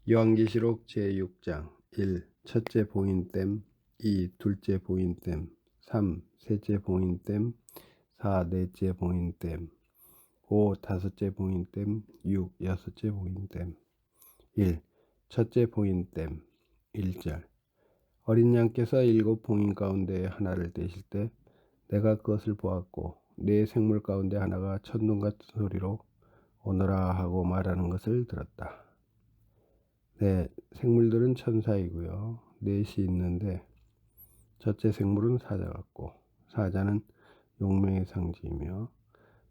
요한계시록 제6장 1. 첫째 봉인됨 2. 둘째 봉인됨 3. 셋째 봉인됨 4. 넷째 봉인됨 5. 다섯째 봉인됨 6. 여섯째 봉인됨 1. 첫째 봉인됨 1절 어린 양께서 7 봉인 가운데 하나를 떼실 때 내가 그것을 보았고 네 생물 가운데 하나가 천둥 같은 소리로 오너라 하고 말하는 것을 들었다. 네, 생물들은 천사이고요. 넷이 있는데 첫째 생물은 사자 같고 사자는 용맹의 상징이며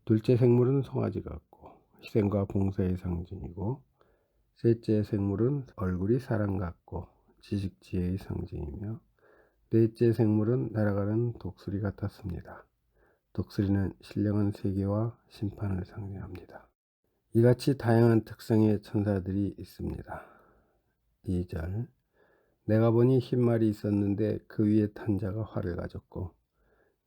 둘째 생물은 송아지 같고 희생과 봉사의 상징이고 셋째 생물은 얼굴이 사람 같고 지식 지혜의 상징이며 넷째 생물은 날아가는 독수리 같았습니다. 독수리는 신령한 세계와 심판을 상징합니다. 이같이 다양한 특성의 천사들이 있습니다. 2절 내가 보니 흰 말이 있었는데 그 위에 탄 자가 활을 가졌고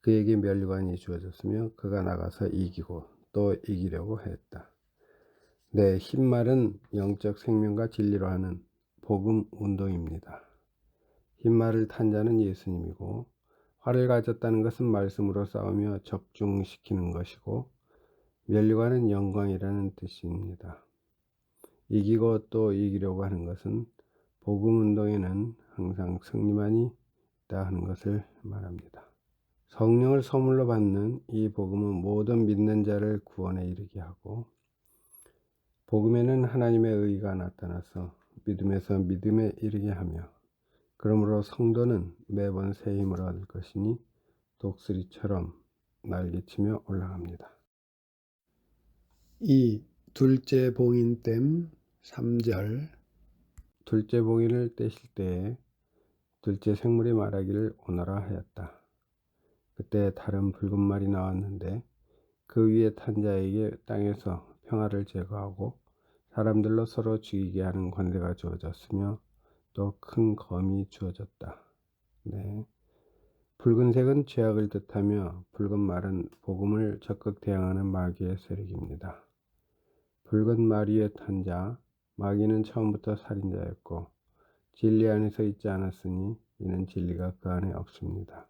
그에게 면류관이 주어졌으며 그가 나가서 이기고 또 이기려고 했다. 네, 흰 말은 영적 생명과 진리로 하는 복음 운동입니다. 흰 말을 탄 자는 예수님이고 활을 가졌다는 것은 말씀으로 싸우며 적중시키는 것이고 면류관은 영광이라는 뜻입니다. 이기고 또 이기려고 하는 것은 복음 운동에는 항상 승리만이 있다 하는 것을 말합니다. 성령을 선물로 받는 이 복음은 모든 믿는 자를 구원에 이르게 하고 복음에는 하나님의 의가 나타나서 믿음에서 믿음에 이르게 하며 그러므로 성도는 매번 새 힘을 얻을 것이니 독수리처럼 날개치며 올라갑니다. 2. 둘째 봉인됨 3절 둘째 봉인을 떼실 때에 둘째 생물이 말하기를 오너라 하였다. 그때 다른 붉은 말이 나왔는데 그 위에 탄 자에게 땅에서 평화를 제거하고 사람들로 서로 죽이게 하는 권세가 주어졌으며 또 큰 검이 주어졌다. 네. 붉은색은 죄악을 뜻하며 붉은 말은 복음을 적극 대항하는 마귀의 세력입니다. 붉은 말 위에 탄 자, 마귀는 처음부터 살인자였고 진리 안에서 있지 않았으니 이는 진리가 그 안에 없습니다.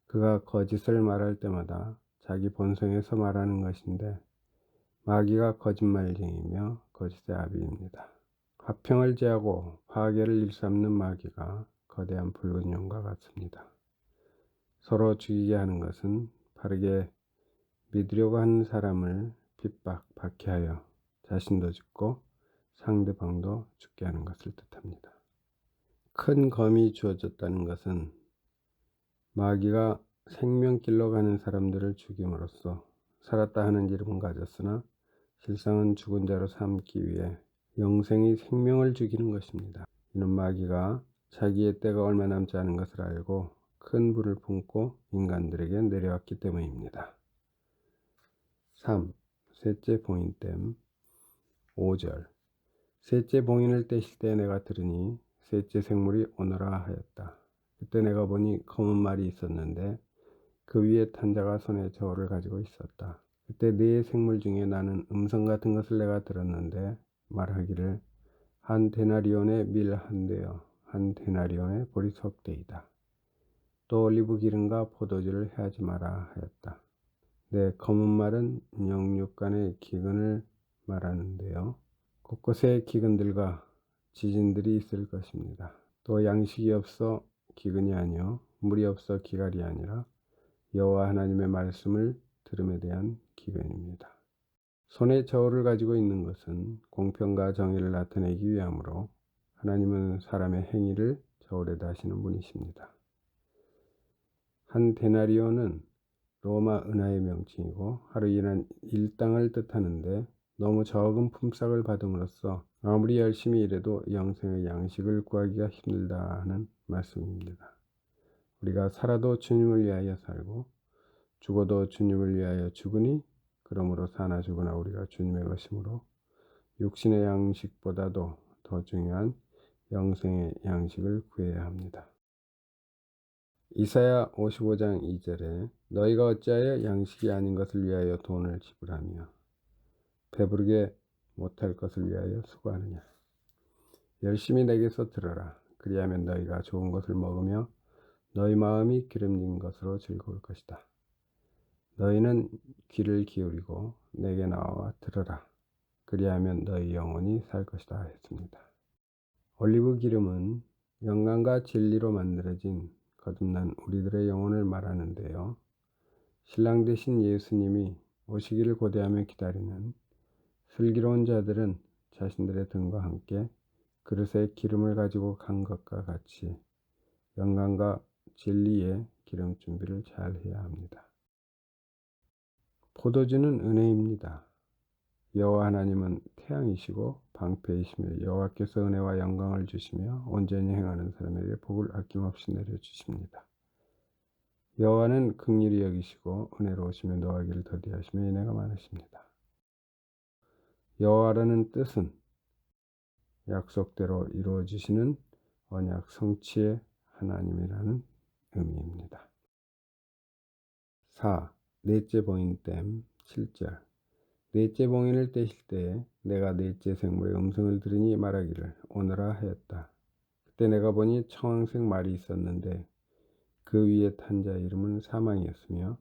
그가 거짓을 말할 때마다 자기 본성에서 말하는 것인데 마귀가 거짓말쟁이며 거짓의 아비입니다. 화평을 제하고 화계를 일삼는 마귀가 거대한 붉은 용과 같습니다. 서로 죽이게 하는 것은 바르게 믿으려고 하는 사람을 핍박, 박해하여 자신도 죽고 상대방도 죽게 하는 것을 뜻합니다. 큰 검이 주어졌다는 것은 마귀가 생명길로 가는 사람들을 죽임으로써 살았다 하는 이름은 가졌으나 실상은 죽은 자로 삼기 위해 영생의 생명을 죽이는 것입니다. 이는 마귀가 자기의 때가 얼마 남지 않은 것을 알고 큰 불을 품고 인간들에게 내려왔기 때문입니다. 3. 셋째 봉인됨 5절 셋째 봉인을 떼실 때 내가 들으니 셋째 생물이 오너라 하였다. 그때 내가 보니 검은 말이 있었는데 그 위에 탄 자가 손에 저울을 가지고 있었다. 그때 네 생물 중에 나는 음성 같은 것을 내가 들었는데 말하기를 한 데나리온의 밀 한 대여 한 데나리온의 보리 석 대이다. 또 올리브 기름과 포도주를 해하지 마라 하였다. 네, 검은 말은 영육 간의 기근을 말하는데요. 곳곳에 기근들과 지진들이 있을 것입니다. 또 양식이 없어 기근이 아니요 물이 없어 기갈이 아니라 여호와 하나님의 말씀을 들음에 대한 기근입니다. 손에 저울을 가지고 있는 것은 공평과 정의를 나타내기 위함으로 하나님은 사람의 행위를 저울에다 하시는 분이십니다. 한 데나리온은 로마 은하의 명칭이고 하루 일한 일당을 뜻하는데 너무 적은 품삯을 받음으로써 아무리 열심히 일해도 영생의 양식을 구하기가 힘들다 하는 말씀입니다. 우리가 살아도 주님을 위하여 살고 죽어도 주님을 위하여 죽으니 그러므로 사나 죽으나 우리가 주님의 것이므로 육신의 양식보다도 더 중요한 영생의 양식을 구해야 합니다. 이사야 55장 2절에 너희가 어찌하여 양식이 아닌 것을 위하여 돈을 지불하며 배부르게 못할 것을 위하여 수고하느냐. 열심히 내게서 들어라. 그리하면 너희가 좋은 것을 먹으며 너희 마음이 기름진 것으로 즐거울 것이다. 너희는 귀를 기울이고 내게 나와 들으라. 그리하면 너희 영혼이 살 것이다 했습니다. 올리브 기름은 영광과 진리로 만들어진 거듭난 우리들의 영혼을 말하는데요. 신랑 되신 예수님이 오시기를 고대하며 기다리는 슬기로운 자들은 자신들의 등과 함께 그릇에 기름을 가지고 간 것과 같이 영광과 진리의 기름 준비를 잘 해야 합니다. 포도주는 은혜입니다. 여호와 하나님은 태양이시고 방패이시며 여호와께서 은혜와 영광을 주시며 온전히 행하는 사람에게 복을 아낌없이 내려주십니다. 여호와는 긍휼히 여기시고 은혜로우시며 노하기를 더디하시며 은혜가 많으십니다. 여호와라는 뜻은 약속대로 이루어지시는 언약 성취의 하나님이라는 의미입니다. 4. 넷째 봉인댐 7절. 넷째 봉인을 떼실 때에 내가 넷째 생물의 음성을 들으니 말하기를 오너라 하였다. 그때 내가 보니 청황색 말이 있었는데 그 위에 탄 자 이름은 사망이었으며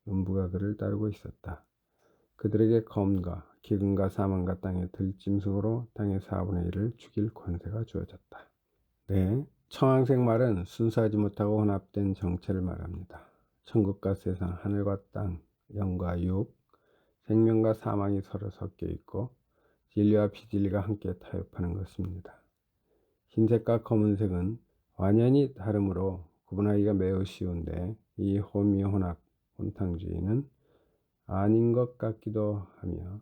음부가 그를 따르고 있었다. 그들에게 검과 기근과 사망과 땅의 들짐승으로 땅의 4분의 1을 죽일 권세가 주어졌다. 네, 청황색 말은 순수하지 못하고 혼합된 정체를 말합니다. 천국과 세상, 하늘과 땅, 영과 육, 생명과 사망이 서로 섞여 있고 진리와 비진리가 함께 타협하는 것입니다. 흰색과 검은색은 완연히 다르므로 구분하기가 매우 쉬운데 이 혼미혼합, 혼탕주의는 아닌 것 같기도 하며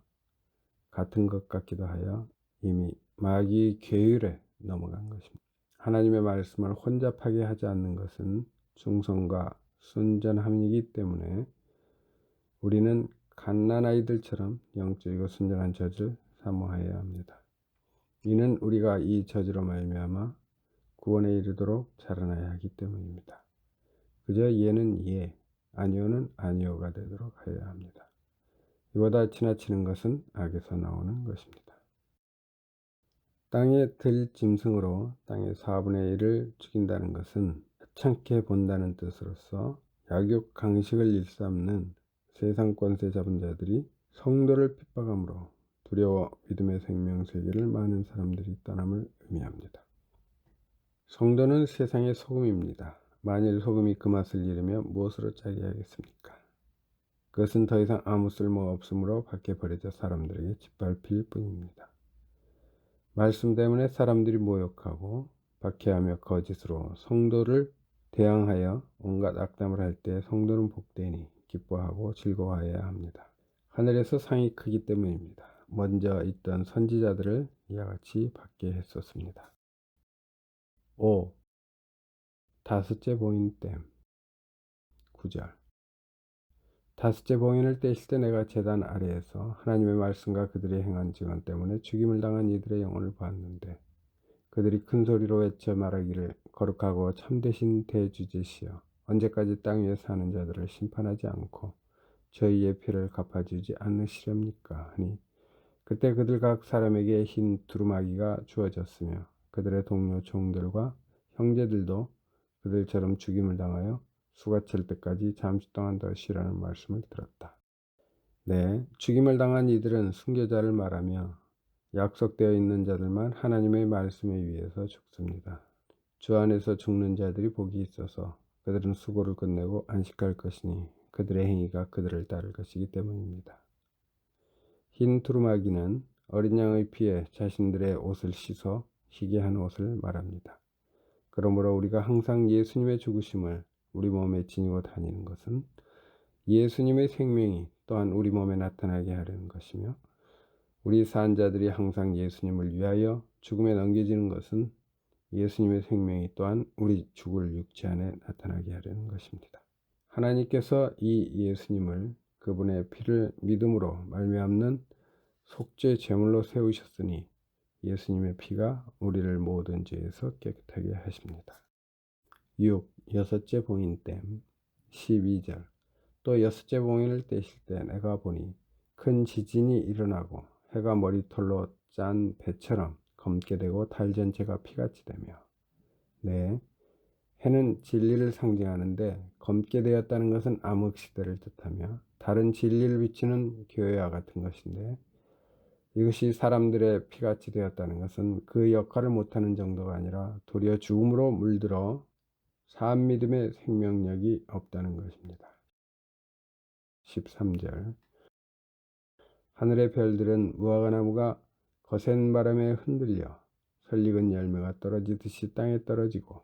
같은 것 같기도 하여 이미 마귀의 계율에 넘어간 것입니다. 하나님의 말씀을 혼잡하게 하지 않는 것은 충성과 순전함이기 때문에 우리는 갓난아이들처럼 영적이고 순전한 젖을 사모하여야 합니다. 이는 우리가 이 젖으로 말미암아 구원에 이르도록 자라나야 하기 때문입니다. 그저 예는 예, 아니오는 아니오가 되도록 하여야 합니다. 이보다 지나치는 것은 악에서 나오는 것입니다. 땅에 들 짐승으로 땅의 4분의 1을 죽인다는 것은 하찮게 본다는 뜻으로서 약육 강식을 일삼는 세상 권세 잡은 자들이 성도를 핍박함으로 두려워 믿음의 생명세계를 많은 사람들이 떠남을 의미합니다. 성도는 세상의 소금입니다. 만일 소금이 그 맛을 잃으며 무엇으로 짜게 하겠습니까? 그것은 더 이상 아무 쓸모 없으므로 밖에 버려져 사람들에게 짓밟힐 뿐입니다. 말씀 때문에 사람들이 모욕하고 박해하며 거짓으로 성도를 대항하여 온갖 악담을 할 때 성도는 복되니 기뻐하고 즐거워해야 합니다. 하늘에서 상이 크기 때문입니다. 먼저 있던 선지자들을 이와 같이 받게 했었습니다. 5. 다섯째 봉인댐 9절. 다섯째 봉인을 떼실 때 내가 제단 아래에서 하나님의 말씀과 그들이 행한 증언 때문에 죽임을 당한 이들의 영혼을 보았는데 그들이 큰 소리로 외쳐 말하기를 거룩하고 참되신 대주제시여 언제까지 땅 위에 사는 자들을 심판하지 않고 저희의 피를 갚아주지 않으시렵니까 하니 그때 그들 각 사람에게 흰 두루마기가 주어졌으며 그들의 동료 종들과 형제들도 그들처럼 죽임을 당하여 수가 찰 때까지 잠시 동안 더 쉬라는 말씀을 들었다. 네, 죽임을 당한 이들은 순교자를 말하며 약속되어 있는 자들만 하나님의 말씀에 의해서 죽습니다. 주 안에서 죽는 자들이 복이 있어서 그들은 수고를 끝내고 안식할 것이니 그들의 행위가 그들을 따를 것이기 때문입니다. 흰 두루마기는 어린 양의 피에 자신들의 옷을 씻어 희게 한 옷을 말합니다. 그러므로 우리가 항상 예수님의 죽으심을 우리 몸에 지니고 다니는 것은 예수님의 생명이 또한 우리 몸에 나타나게 하려는 것이며 우리 산자들이 항상 예수님을 위하여 죽음에 넘겨지는 것은 예수님의 생명이 또한 우리 죽을 육체 안에 나타나게 하려는 것입니다. 하나님께서 이 예수님을 그분의 피를 믿음으로 말미암는 속죄 제물로 세우셨으니 예수님의 피가 우리를 모든 죄에서 깨끗하게 하십니다. 6. 여섯째 봉인댐 12절. 또 여섯째 봉인을 떼실 때 내가 보니 큰 지진이 일어나고 해가 머리털로 짠 배처럼 검게 되고 달 전체가 피같이 되며. 네, 해는 진리를 상징하는데 검게 되었다는 것은 암흑시대를 뜻하며 달은 진리를 비추는 교회와 같은 것인데, 이것이 사람들의 피같이 되었다는 것은 그 역할을 못하는 정도가 아니라 도리어 죽음으로 물들어 산 믿음의 생명력이 없다는 것입니다. 13절. 하늘의 별들은 무화과나무가 거센 바람에 흔들려 설익은 열매가 떨어지듯이 땅에 떨어지고.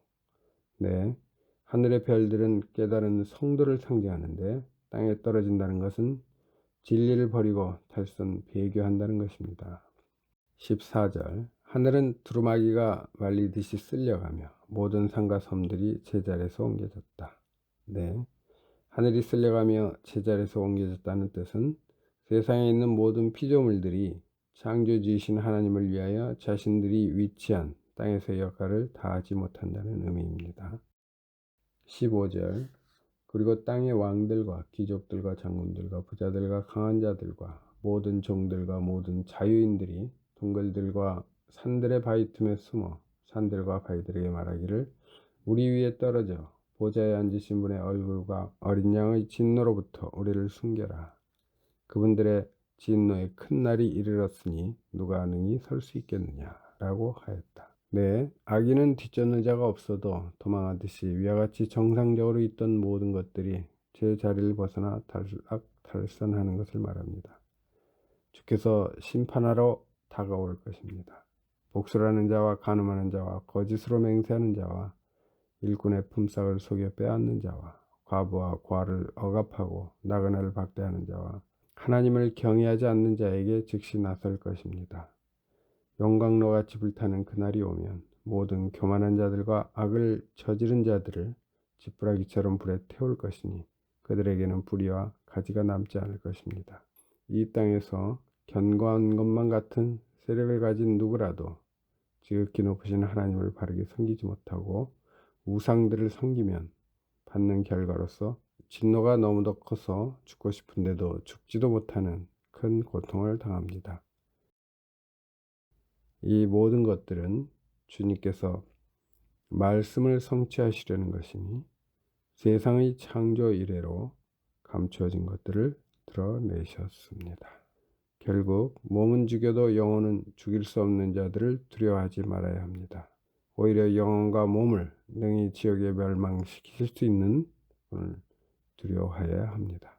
네, 하늘의 별들은 깨달은 성도를 상징하는데, 땅에 떨어진다는 것은 진리를 버리고 탈선 배교한다는 것입니다. 14절. 하늘은 두루마기가 말리듯이 쓸려가며 모든 산과 섬들이 제자리에서 옮겨졌다. 네, 하늘이 쓸려가며 제자리에서 옮겨졌다는 뜻은 세상에 있는 모든 피조물들이 창조주이신 하나님을 위하여 자신들이 위치한 땅에서의 역할을 다하지 못한다는 의미입니다. 15절. 그리고 땅의 왕들과 귀족들과 장군들과 부자들과 강한 자들과 모든 종들과 모든 자유인들이 동굴들과 산들의 바위 틈에 숨어 산들과 바위들에게 말하기를, 우리 위에 떨어져 보좌에 앉으신 분의 얼굴과 어린 양의 진노로부터 우리를 숨겨라. 그분들의 진노의 큰 날이 이르렀으니 누가 능히 설 수 있겠느냐 라고 하였다. 네, 악인은 뒤쫓는 자가 없어도 도망하듯이 위와 같이 정상적으로 있던 모든 것들이 제 자리를 벗어나 탈선하는 것을 말합니다. 주께서 심판하러 다가올 것입니다. 복수라는 자와 간음하는 자와 거짓으로 맹세하는 자와 일꾼의 품삯을 속여 빼앗는 자와 과부와 과를 억압하고 나그네를 박대하는 자와 하나님을 경외하지 않는 자에게 즉시 나설 것입니다. 용광로같이 불타는 그날이 오면 모든 교만한 자들과 악을 저지른 자들을 지푸라기처럼 불에 태울 것이니 그들에게는 뿌리와 가지가 남지 않을 것입니다. 이 땅에서 견고한 것만 같은 세력을 가진 누구라도 지극히 높으신 하나님을 바르게 섬기지 못하고 우상들을 섬기면 받는 결과로서 진노가 너무도 커서 죽고 싶은데도 죽지도 못하는 큰 고통을 당합니다. 이 모든 것들은 주님께서 말씀을 성취하시려는 것이니 세상의 창조 이래로 감추어진 것들을 드러내셨습니다. 결국 몸은 죽여도 영혼은 죽일 수 없는 자들을 두려워하지 말아야 합니다. 오히려 영혼과 몸을 능히 지옥에 멸망시킬 수 있는 분을 두려워해야 합니다.